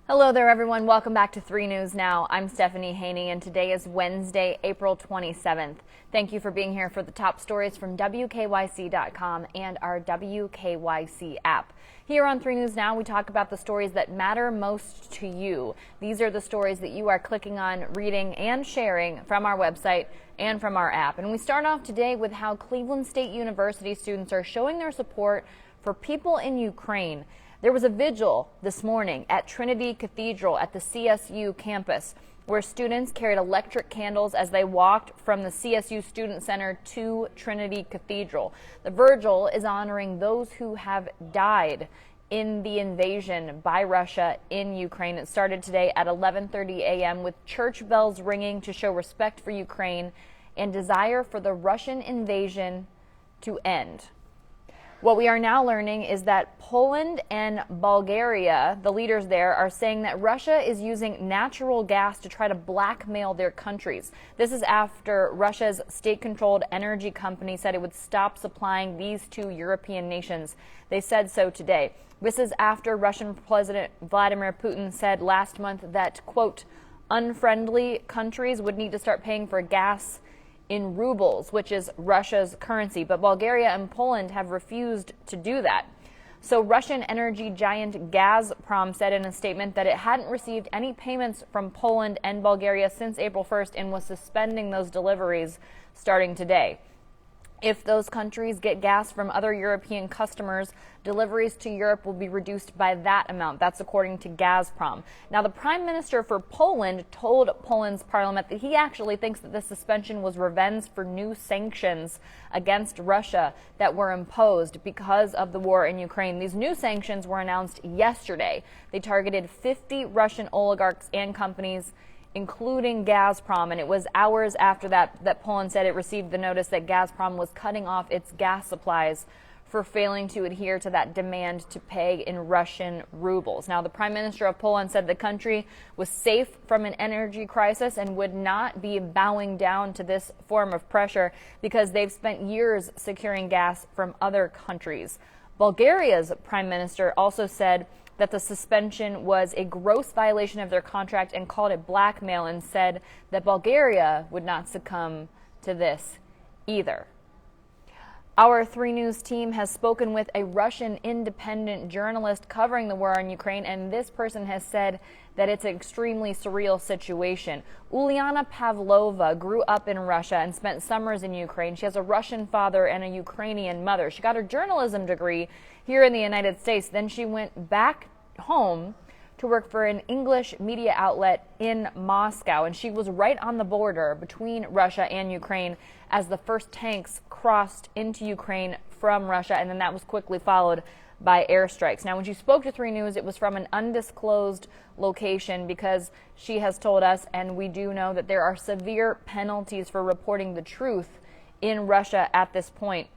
Hello there, everyone. Welcome back to 3 News Now. I'm Stephanie Haney, and today is Wednesday, April 27th. Thank you for being here for the top stories from WKYC.com and our WKYC app. Here on 3 News Now, we talk about the stories that matter most to you. These are the stories that you are clicking on, reading, and sharing from our website and from our app. And we start off today with how Cleveland State University students are showing their support for people in Ukraine. There was a vigil this morning at Trinity Cathedral at the CSU campus, where students carried electric candles as they walked from the CSU Student Center to Trinity Cathedral. The vigil is honoring those who have died in the invasion by Russia in Ukraine. It started today at 11:30 a.m. with church bells ringing to show respect for Ukraine and desire for the Russian invasion to end. What we are now learning is that Poland and Bulgaria, the leaders there, are saying that Russia is using natural gas to try to blackmail their countries. This is after Russia's state-controlled energy company said it would stop supplying these two European nations. They said so today. This is after Russian President Vladimir Putin said last month that, quote, unfriendly countries would need to start paying for gas in rubles, which is Russia's currency, but Bulgaria and Poland have refused to do that. So Russian energy giant Gazprom said in a statement that it hadn't received any payments from Poland and Bulgaria since April 1st and was suspending those deliveries starting today. If those countries get gas from other European customers, deliveries to Europe will be reduced by that amount. That's according to Gazprom. Now, the Prime Minister for Poland told Poland's parliament that he actually thinks that this suspension was revenge for new sanctions against Russia that were imposed because of the war in Ukraine. These new sanctions were announced yesterday. They targeted 50 Russian oligarchs and companies, including Gazprom, and it was hours after that Poland said it received the notice that Gazprom was cutting off its gas supplies for failing to adhere to that demand to pay in Russian rubles. Now, the Prime Minister of Poland said the country was safe from an energy crisis and would not be bowing down to this form of pressure because they've spent years securing gas from other countries. Bulgaria's Prime Minister also said that the suspension was a gross violation of their contract and called it blackmail, and said that Bulgaria would not succumb to this either. Our 3 News team has spoken with a Russian independent journalist covering the war in Ukraine, and this person has said that it's an extremely surreal situation. Uliana Pavlova grew up in Russia and spent summers in Ukraine. She has a Russian father and a Ukrainian mother. She got her journalism degree here in the United States. Then she went back home to work for an English media outlet in Moscow, and she was right on the border between Russia and Ukraine as the first tanks crossed into Ukraine from Russia, and then that was quickly followed by airstrikes. Now, when she spoke to 3 News, it was from an undisclosed location because she has told us, and we do know, that there are severe penalties for reporting the truth in Russia at this point.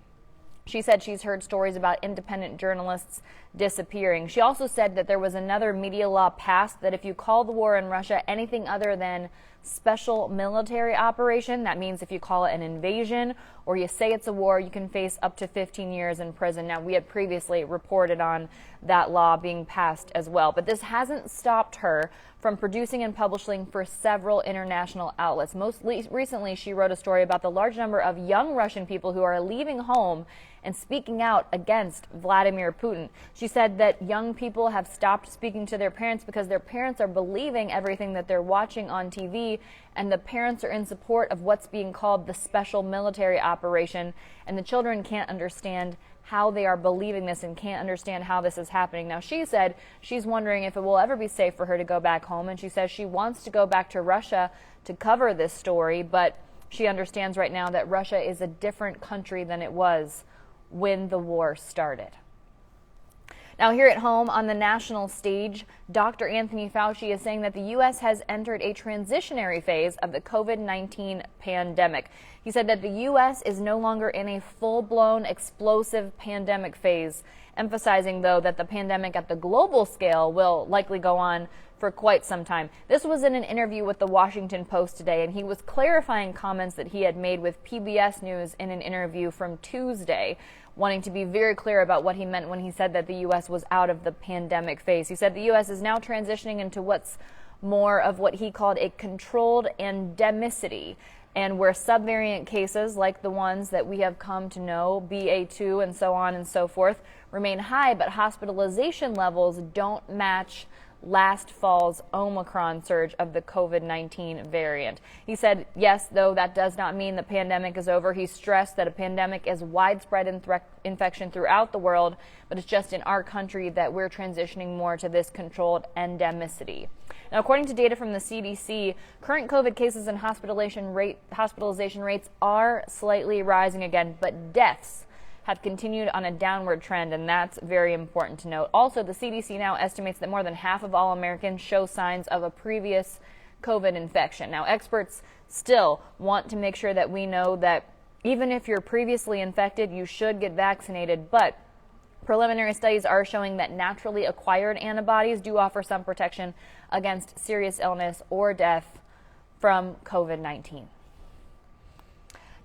She said she's heard stories about independent journalists disappearing. She also said that there was another media law passed that if you call the war in Russia anything other than special military operation, that means if you call it an invasion or you say it's a war, you can face up to 15 years in prison. Now, we had previously reported on that law being passed as well, but this hasn't stopped her from producing and publishing for several international outlets. Most recently, she wrote a story about the large number of young Russian people who are leaving home and speaking out against Vladimir Putin. She said that young people have stopped speaking to their parents because their parents are believing everything that they're watching on TV, and the parents are in support of what's being called the special military operation, and the children can't understand how they are believing this and can't understand how this is happening. Now, she said she's wondering if it will ever be safe for her to go back home, and she says she wants to go back to Russia to cover this story, but she understands right now that Russia is a different country than it was when the war started. Now, here at home on the national stage, Dr. Anthony Fauci is saying that the U.S. has entered a transitionary phase of the COVID-19 pandemic. He said that the U.S. is no longer in a full-blown explosive pandemic phase, emphasizing, though, that the pandemic at the global scale will likely go on for quite some time. This was in an interview with the Washington Post today, and he was clarifying comments that he had made with PBS News in an interview from Tuesday, wanting to be very clear about what he meant when he said that the U.S. was out of the pandemic phase. He said the U.S. is now transitioning into what's more of what he called a controlled endemicity, and where subvariant cases like the ones that we have come to know, BA2 and so on and so forth, remain high, but hospitalization levels don't match last fall's Omicron surge of the COVID-19 variant. He said, yes, though that does not mean the pandemic is over. He stressed that a pandemic is widespread infection throughout the world, but it's just in our country that we're transitioning more to this controlled endemicity. Now, according to data from the CDC, current COVID cases and hospitalization rates are slightly rising again, but deaths have continued on a downward trend, and that's very important to note. Also, the CDC now estimates that more than half of all Americans show signs of a previous COVID infection. Now, experts still want to make sure that we know that even if you're previously infected, you should get vaccinated, but preliminary studies are showing that naturally acquired antibodies do offer some protection against serious illness or death from COVID-19.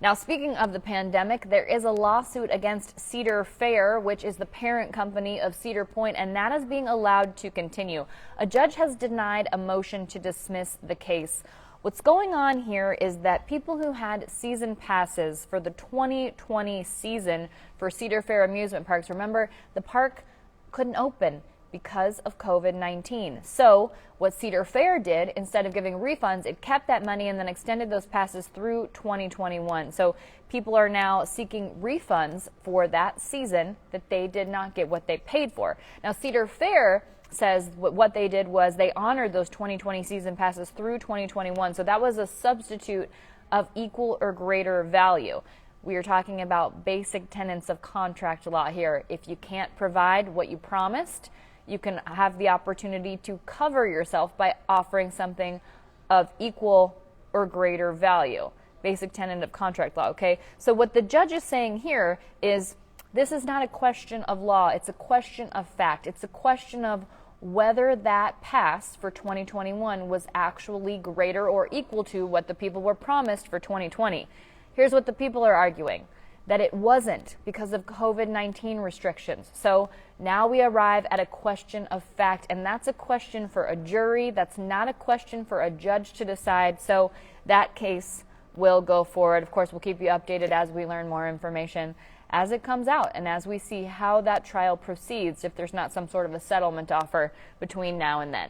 Now, speaking of the pandemic, there is a lawsuit against Cedar Fair, which is the parent company of Cedar Point, and that is being allowed to continue. A judge has denied a motion to dismiss the case. What's going on here is that people who had season passes for the 2020 season for Cedar Fair amusement parks, remember, the park couldn't open because of COVID-19. So what Cedar Fair did, instead of giving refunds, it kept that money and then extended those passes through 2021. So people are now seeking refunds for that season that they did not get what they paid for. Now, Cedar Fair says what they did was they honored those 2020 season passes through 2021. So that was a substitute of equal or greater value. We are talking about basic tenets of contract law here. If you can't provide what you promised, you can have the opportunity to cover yourself by offering something of equal or greater value. Basic tenet of contract law, okay? So what the judge is saying here is this is not a question of law, it's a question of fact. It's a question of whether that pass for 2021 was actually greater or equal to what the people were promised for 2020. Here's what the people are arguing, that it wasn't because of COVID-19 restrictions. So now we arrive at a question of fact, and that's a question for a jury. That's not a question for a judge to decide. So that case will go forward. Of course, we'll keep you updated as we learn more information as it comes out and as we see how that trial proceeds, if there's not some sort of a settlement offer between now and then.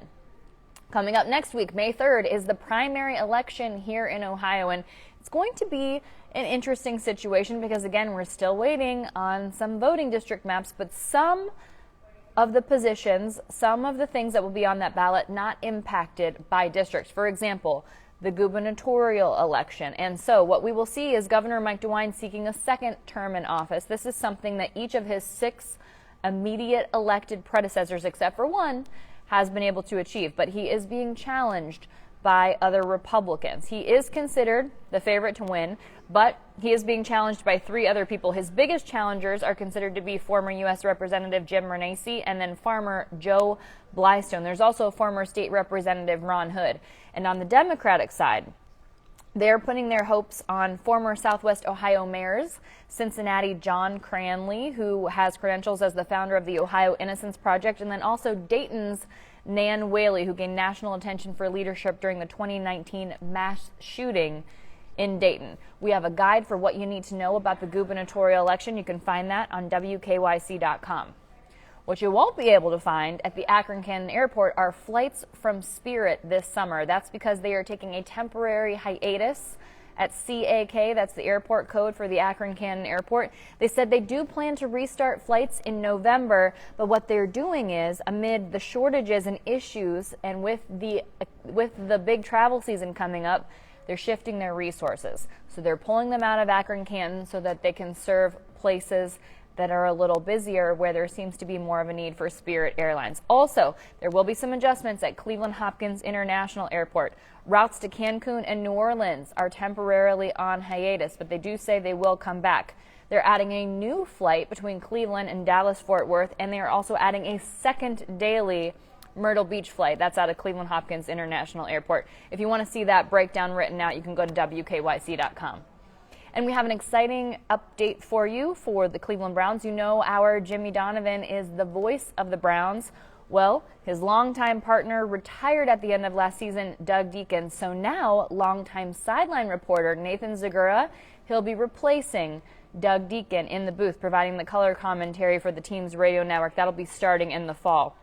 Coming up next week, May 3rd, is the primary election here in Ohio, and it's going to be an interesting situation because, again, we're still waiting on some voting district maps, but some of the positions, some of the things that will be on that ballot not impacted by districts. For example, the gubernatorial election. And so what we will see is Governor Mike DeWine seeking a second term in office. This is something that each of his 6 immediate elected predecessors, except for one, has been able to achieve. But he is being challenged by other Republicans. He is considered the favorite to win, but he is being challenged by 3 other people. His biggest challengers are considered to be former U.S. Representative Jim Renacci and then farmer Joe Blystone. There's also former state representative Ron Hood. And on the Democratic side, they're putting their hopes on former Southwest Ohio mayors, Cincinnati John Cranley, who has credentials as the founder of the Ohio Innocence Project, and then also Dayton's Nan Whaley, who gained national attention for leadership during the 2019 mass shooting in Dayton. We have a guide for what you need to know about the gubernatorial election. You can find that on WKYC.com. What you won't be able to find at the Akron-Canton Airport are flights from Spirit this summer. That's because they are taking a temporary hiatus at CAK. That's the airport code for the Akron-Canton Airport. They said they do plan to restart flights in November, but what they're doing is, amid the shortages and issues and with the big travel season coming up, they're shifting their resources. So they're pulling them out of Akron-Canton so that they can serve places that are a little busier, where there seems to be more of a need for Spirit Airlines. Also, there will be some adjustments at Cleveland Hopkins International Airport. Routes to Cancun and New Orleans are temporarily on hiatus, but they do say they will come back. They're adding a new flight between Cleveland and Dallas-Fort Worth, and they are also adding a second daily Myrtle Beach flight. That's out of Cleveland Hopkins International Airport. If you want to see that breakdown written out, you can go to WKYC.com. And we have an exciting update for you for the Cleveland Browns. You know our Jimmy Donovan is the voice of the Browns. Well, his longtime partner retired at the end of last season, Doug Deacon. So now, longtime sideline reporter Nathan Zagura, he'll be replacing Doug Deacon in the booth, providing the color commentary for the team's radio network. That'll be starting in the fall.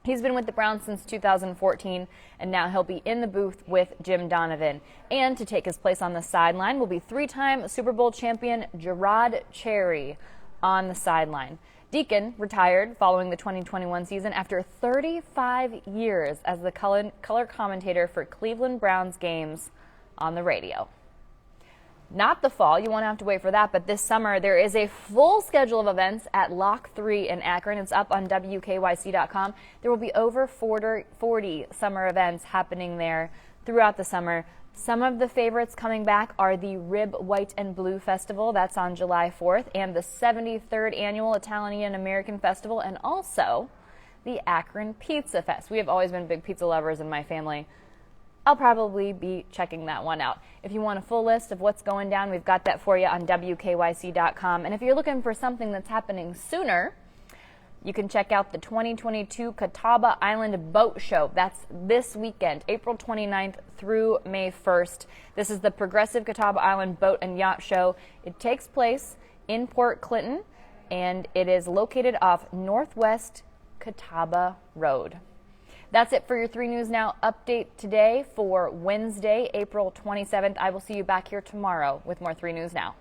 He's been with the Browns since 2014, and now he'll be in the booth with Jim Donovan. And to take his place on the sideline will be three-time Super Bowl champion Gerard Cherry on the sideline. Deacon retired following the 2021 season after 35 years as the color commentator for Cleveland Browns games on the radio. Not the fall, you won't have to wait for that, but this summer there is a full schedule of events at Lock 3 in Akron. It's up on WKYC.com. There will be over 40 summer events happening there throughout the summer. Some of the favorites coming back are the Rib, White, and Blue Festival. That's on July 4th, and the 73rd Annual Italian American Festival, and also the Akron Pizza Fest. We have always been big pizza lovers in my family. I'll probably be checking that one out. If you want a full list of what's going down, we've got that for you on WKYC.com. And if you're looking for something that's happening sooner, you can check out the 2022 Catawba Island Boat Show. That's this weekend, April 29th through May 1st. This is the Progressive Catawba Island Boat and Yacht Show. It takes place in Port Clinton, and it is located off Northwest Catawba Road. That's it for your 3 News Now update today for Wednesday, April 27th. I will see you back here tomorrow with more 3 News Now.